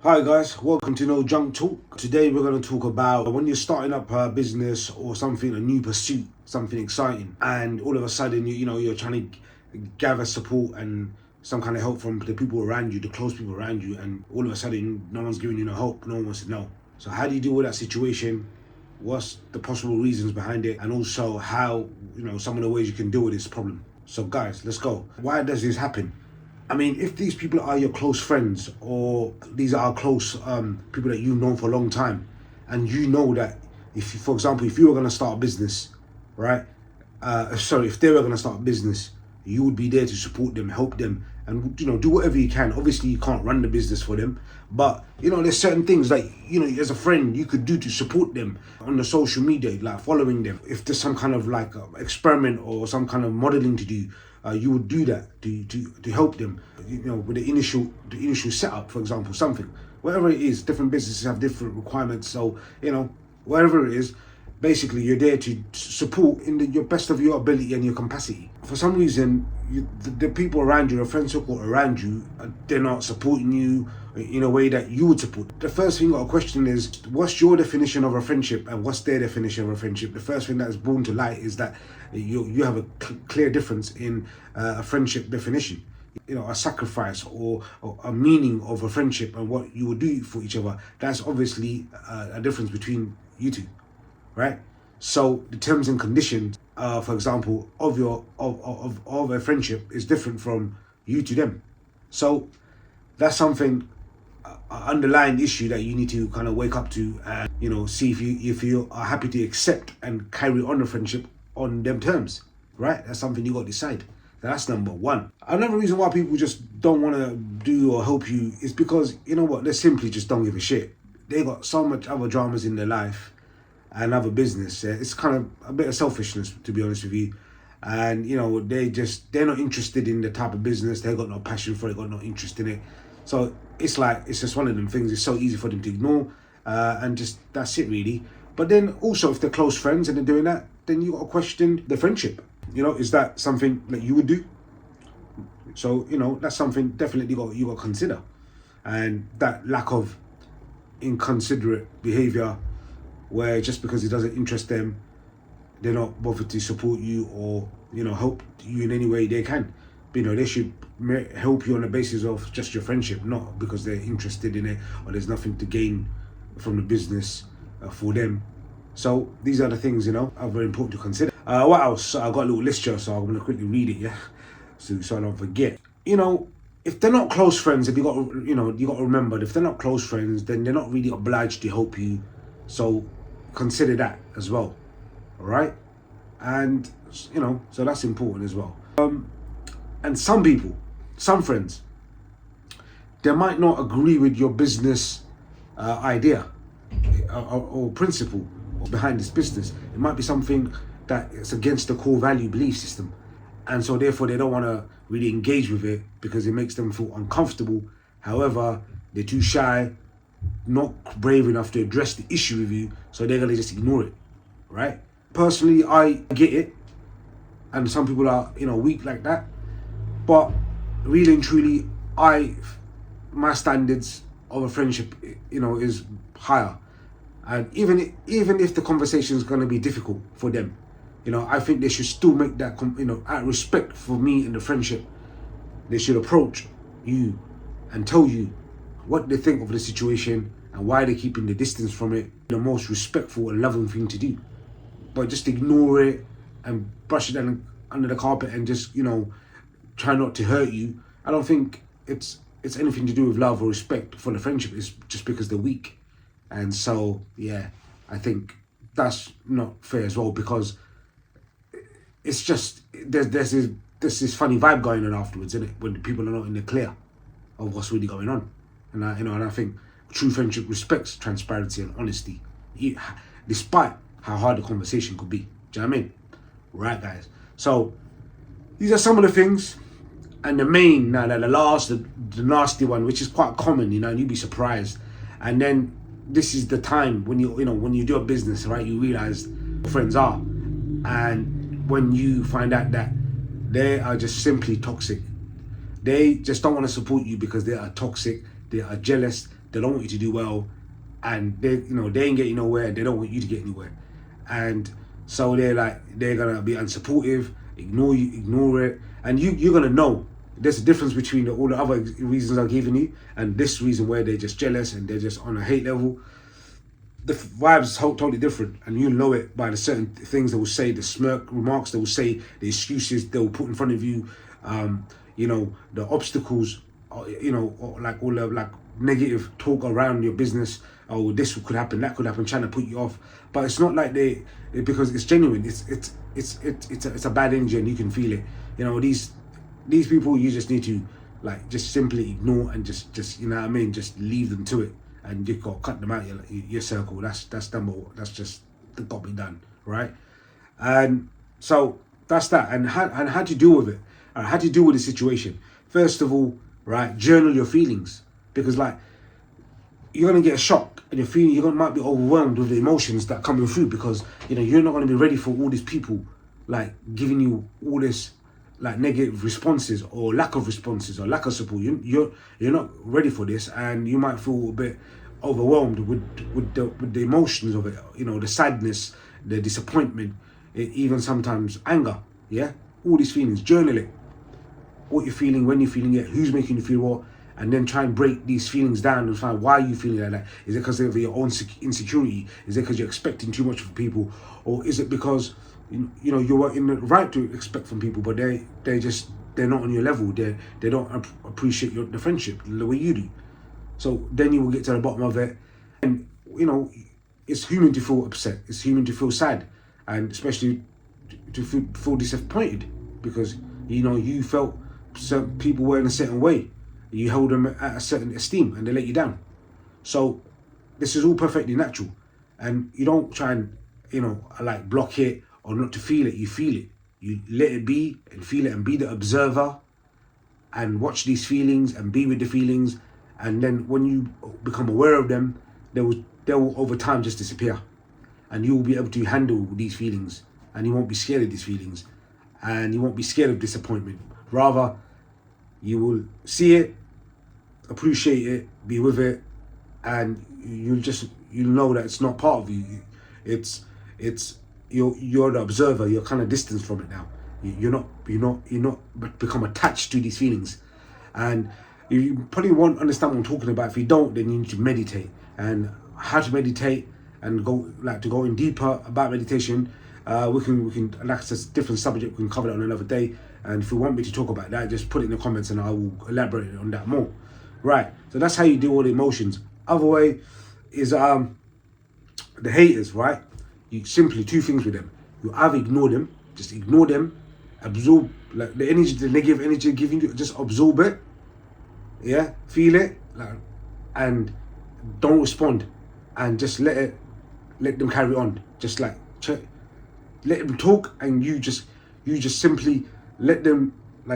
Hi guys, welcome to No Junk Talk. Today we're going to talk about when you're starting up a business or something, a new pursuit, something exciting, and all of a sudden you're trying to gather support and some kind of help from the people around you, the close people around you, and all of a sudden no one's giving you no help, no one wants to know. So how do you deal with that situation? What's the possible reasons behind it, and also how some of the ways you can deal with this problem? So guys, let's go. Why does this happen? I mean, if these people are your close friends or these are close people that you've known for a long time, and you know that if, for example, if you were going to start a business, right? If they were going to start a business, you would be there to support them, help them, and do whatever you can. Obviously, you can't run the business for them, but there's certain things like as a friend you could do to support them on the social media, like following them. If there's some kind of like experiment or some kind of modeling to do, you would do that to help them. With the initial setup, for example, something, whatever it is. Different businesses have different requirements, so whatever it is. Basically, you're there to support in your best of your ability and your capacity. For some reason, the people around you, the friend circle around you, they're not supporting you in a way that you would support. The first thing you got to question is, what's your definition of a friendship and what's their definition of a friendship? The first thing that is born to light is that you have a clear difference in a friendship definition. A sacrifice or a meaning of a friendship and what you would do for each other. That's obviously a difference between you two. Right? So the terms and conditions, for example, of a friendship is different from you to them. So that's something, an underlying issue that you need to kind of wake up to and see if you are happy to accept and carry on the friendship on them terms. Right? That's something you got to decide. That's number one. Another reason why people just don't want to do or help you is because they simply just don't give a shit. They got so much other dramas in their life and other business. It's kind of a bit of selfishness, to be honest with you. And they're not interested in the type of business. They got no passion for it, got no interest in it. So it's just one of them things. It's so easy for them to ignore, and just that's it really. But then also, if they're close friends and they're doing that, then you got to question the friendship. Is that something that you would do? So that's something definitely you got to consider, and that lack of inconsiderate behavior, where just because it doesn't interest them, they're not bothered to support you or help you in any way they can. They should help you on the basis of just your friendship, not because they're interested in it or there's nothing to gain from the business for them. So these are the things are very important to consider. What else? I got a little list here, so I'm gonna quickly read it, yeah, so I don't forget. If they're not close friends, if you got to remember that if they're not close friends, then they're not really obliged to help you. So consider that as well, all right? And so that's important as well. And some people, some friends, they might not agree with your business idea or principle behind this business. It might be something that is against the core value belief system, and so therefore they don't want to really engage with it because it makes them feel uncomfortable. However, they're too shy, not brave enough to address the issue with you, so they're gonna just ignore it, right? Personally, I get it, and some people are weak like that, but really and truly, my standards of a friendship is higher, and even if the conversation is gonna be difficult for them, I think they should still make that out of respect for me and the friendship. They should approach you and tell you what they think of the situation and why they're keeping the distance from it. The most respectful and loving thing to do. But just ignore it and brush it under the carpet and just try not to hurt you. I don't think it's anything to do with love or respect for the friendship. It's just because they're weak. And so yeah, I think that's not fair as well, because it's just there's this funny vibe going on afterwards, isn't it? When people are not in the clear of what's really going on. And I think true friendship respects transparency and honesty, despite how hard the conversation could be. Do you know what I mean? Right, guys. So these are some of the things, and the main, now the last, the nasty one, which is quite common, and you'd be surprised. And then this is the time when when you do a business, right? You realize who friends are, and when you find out that they are just simply toxic. They just don't want to support you because they are toxic, they are jealous, they don't want you to do well, and they ain't getting nowhere. They don't want you to get anywhere, and so they're gonna be unsupportive, ignore it, and you're gonna know. There's a difference between all the other reasons I've given you and this reason where they're just jealous and they're just on a hate level. The vibes is totally different, and you know it by the certain things they will say, the smirk remarks they will say, the excuses they will put in front of you, the obstacles, or like all the like negative talk around your business. Oh, this could happen, that could happen, trying to put you off. But it's not like because it's genuine. It's a bad energy, and you can feel it. These people, you just need to just simply ignore and just just leave them to it. And you got to cut them out your circle. That's number one. That's just got to be done, right? And so that's that. And how to deal with it? How to deal with the situation? First of all, right, journal your feelings, because you're gonna get a shock, and you might be overwhelmed with the emotions that are coming through, because you're not gonna be ready for all these people giving you all this negative responses or lack of responses or lack of support. You're not ready for this, and you might feel a bit overwhelmed with the emotions of it. The sadness, the disappointment, even sometimes anger. Yeah, all these feelings. Journal it. What you're feeling, when you're feeling it, who's making you feel what, and then try and break these feelings down and find why you feeling like that. Is it because of your own insecurity? Is it because you're expecting too much from people, or is it because you're in the right to expect from people, but they're not on your level. They don't appreciate the friendship the way you do. So then you will get to the bottom of it, and it's human to feel upset. It's human to feel sad, and especially to feel disappointed, because you felt certain people were in a certain way. You held them at a certain esteem, and they let you down. So this is all perfectly natural, and you don't try and block it or not to feel it. You feel it. You let it be and feel it, and be the observer, and watch these feelings and be with the feelings. And then when you become aware of them, they will over time just disappear, and you will be able to handle these feelings, and you won't be scared of these feelings, and you won't be scared of disappointment. Rather, you will see it, appreciate it, be with it, and you'll know that it's not part of you. It's you're the observer. You're kind of distanced from it now. You're not become attached to these feelings, and you probably won't understand what I'm talking about. If you don't, then you need to meditate, and how to meditate and to go in deeper about meditation. We can like it's a different subject. We can cover that on another day. And if you want me to talk about that, just put it in the comments, and I will elaborate on that more. Right. So that's how you deal with emotions. Other way is the haters. Right. You simply two things with them. You either ignore them, just ignore them, absorb the energy, the negative energy giving you, just absorb it. Yeah, feel it, and don't respond, and just let them carry on. Just let them talk, and you just simply let them,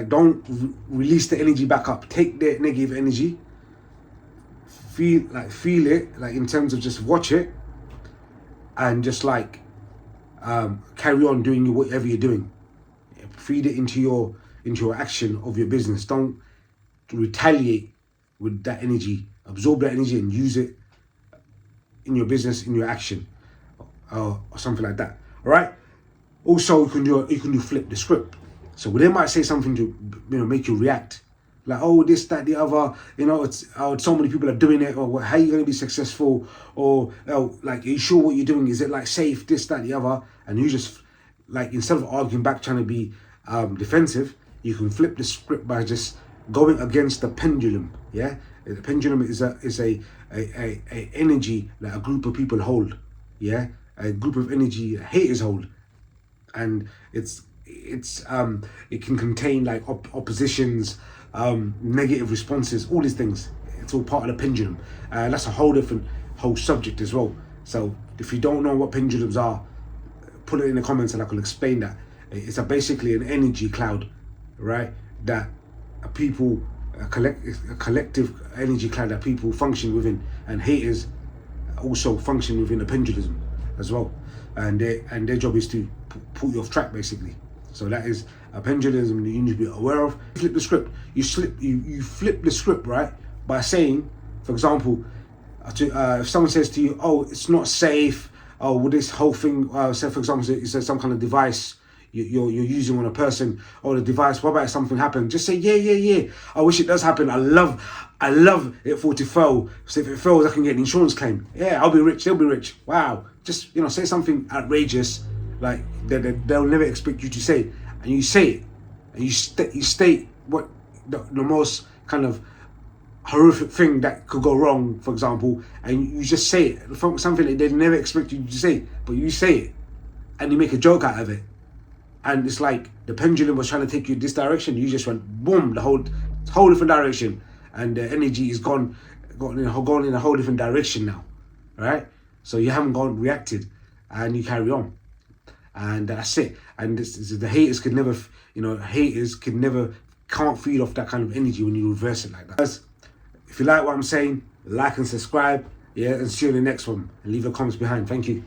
don't release the energy back up. Take their negative energy, feel it, in terms of just watch it, and just carry on doing whatever you're doing. Feed it into your action of your business. Don't retaliate with that energy. Absorb that energy and use it in your business, in your action, or something like that. All right. Also, you can do flip the script. So they might say something to make you react, oh, this, that, the other. It's so many people are doing it, or how are you going to be successful, or are you sure what you're doing? Is it safe? This, that, the other. And you just instead of arguing back, trying to be defensive, you can flip the script by just going against the pendulum. Yeah, the pendulum is a energy that a group of people hold. Yeah, a group of energy haters hold, and it can contain oppositions, negative responses, all these things. It's all part of the pendulum. That's a whole subject as well. So if you don't know what pendulums are, put it in the comments and I can explain that. It's basically an energy cloud, right? That a collective energy cloud that people function within, and haters also function within a pendulum as well. And their job is to put you off track, basically. So that is a pendulum that you need to be aware of. Flip the script. You flip the script, right? By saying, for example, If someone says to you, "Oh, it's not safe," "Oh, well, this whole thing," say for example, it says some kind of device you're using on a person, or the device. What about if something happened? Just say, yeah. I wish it does happen. I love it for it to fail. So if it fails, I can get an insurance claim. Yeah, I'll be rich. They'll be rich. Wow. Just say something outrageous, like they'll never expect you to say, and you say it, and you state what the most kind of horrific thing that could go wrong, for example, and you just say it, something that they never expect you to say, but you say it, and you make a joke out of it, and it's like the pendulum was trying to take you this direction, you just went boom, the whole different direction, and the energy is gone in a whole different direction now, right? So you haven't reacted, and you carry on, and that's it. And the haters could never, can't feed off that kind of energy when you reverse it like that. If you like what I'm saying, like and subscribe, and see you in the next one, and leave your comments behind. Thank you.